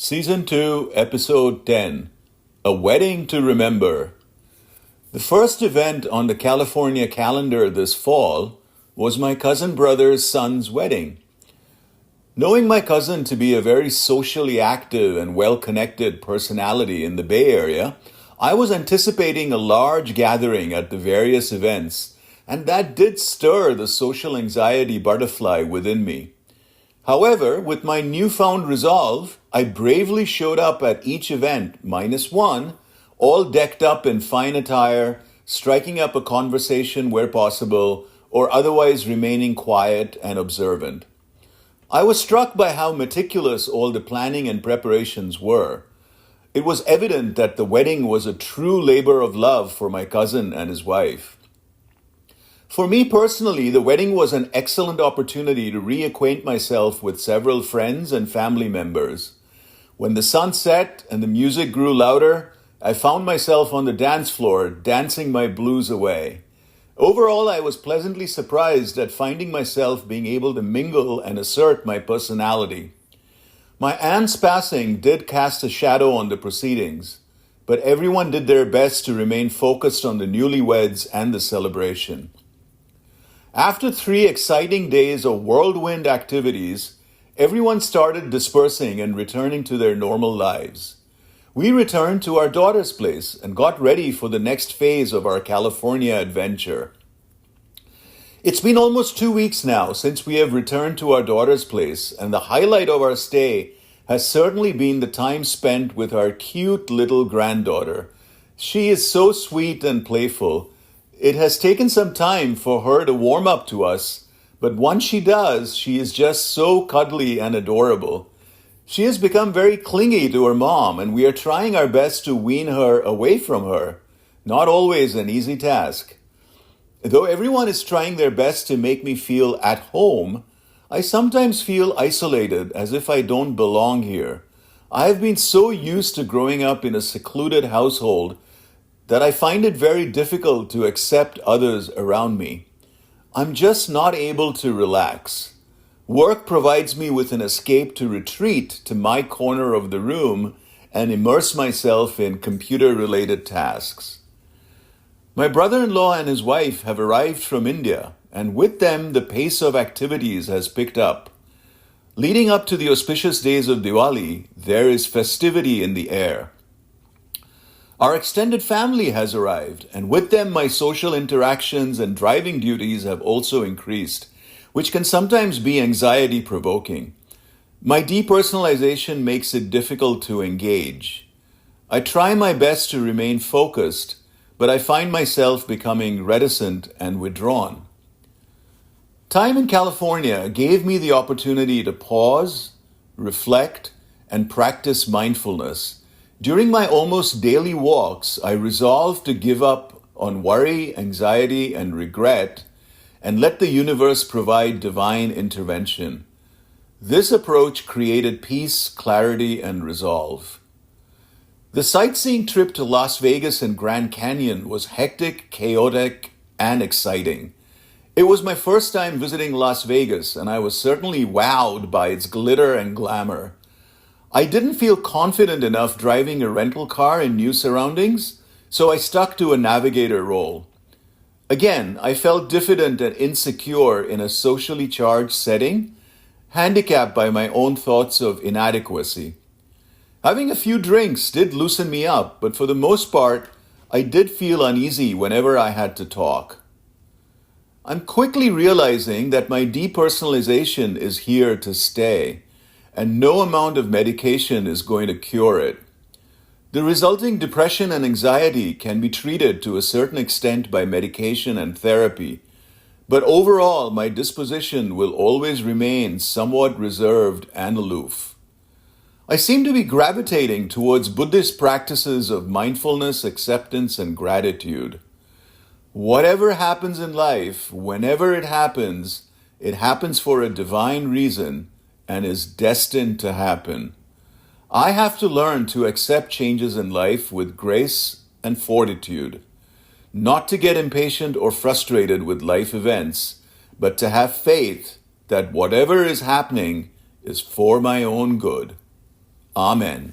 Season 2, Episode 10, A Wedding to Remember. The first event on the California calendar this fall was my cousin brother's son's wedding. Knowing my cousin to be a very socially active and well-connected personality in the Bay Area, I was anticipating a large gathering at the various events, and that did stir the social anxiety butterfly within me. However, with my newfound resolve, I bravely showed up at each event, minus one, all decked up in fine attire, striking up a conversation where possible, or otherwise remaining quiet and observant. I was struck by how meticulous all the planning and preparations were. It was evident that the wedding was a true labor of love for my cousin and his wife. For me personally, the wedding was an excellent opportunity to reacquaint myself with several friends and family members. When the sun set and the music grew louder, I found myself on the dance floor, dancing my blues away. Overall, I was pleasantly surprised at finding myself being able to mingle and assert my personality. My aunt's passing did cast a shadow on the proceedings, but everyone did their best to remain focused on the newlyweds and the celebration. After 3 exciting days of whirlwind activities, everyone started dispersing and returning to their normal lives. We returned to our daughter's place and got ready for the next phase of our California adventure. It's been almost 2 weeks now since we have returned to our daughter's place, and the highlight of our stay has certainly been the time spent with our cute little granddaughter. She is so sweet and playful. It has taken some time for her to warm up to us, but once she does, she is just so cuddly and adorable. She has become very clingy to her mom, and we are trying our best to wean her away from her. Not always an easy task. Though everyone is trying their best to make me feel at home, I sometimes feel isolated, as if I don't belong here. I have been so used to growing up in a secluded household that I find it very difficult to accept others around me. I'm just not able to relax. Work provides me with an escape to retreat to my corner of the room and immerse myself in computer-related tasks. My brother-in-law and his wife have arrived from India, and with them the pace of activities has picked up. Leading up to the auspicious days of Diwali, there is festivity in the air. Our extended family has arrived, and with them my social interactions and driving duties have also increased, which can sometimes be anxiety-provoking. My depersonalization makes it difficult to engage. I try my best to remain focused, but I find myself becoming reticent and withdrawn. Time in California gave me the opportunity to pause, reflect, and practice mindfulness. During my almost daily walks, I resolved to give up on worry, anxiety, and regret, and let the universe provide divine intervention. This approach created peace, clarity, and resolve. The sightseeing trip to Las Vegas and Grand Canyon was hectic, chaotic, and exciting. It was my first time visiting Las Vegas, and I was certainly wowed by its glitter and glamour. I didn't feel confident enough driving a rental car in new surroundings, so I stuck to a navigator role. Again, I felt diffident and insecure in a socially charged setting, handicapped by my own thoughts of inadequacy. Having a few drinks did loosen me up, but for the most part, I did feel uneasy whenever I had to talk. I'm quickly realizing that my depersonalization is here to stay, and no amount of medication is going to cure it. The resulting depression and anxiety can be treated to a certain extent by medication and therapy, but overall my disposition will always remain somewhat reserved and aloof. I seem to be gravitating towards Buddhist practices of mindfulness, acceptance, and gratitude. Whatever happens in life, whenever it happens for a divine reason, and is destined to happen. I have to learn to accept changes in life with grace and fortitude, not to get impatient or frustrated with life events, but to have faith that whatever is happening is for my own good. Amen.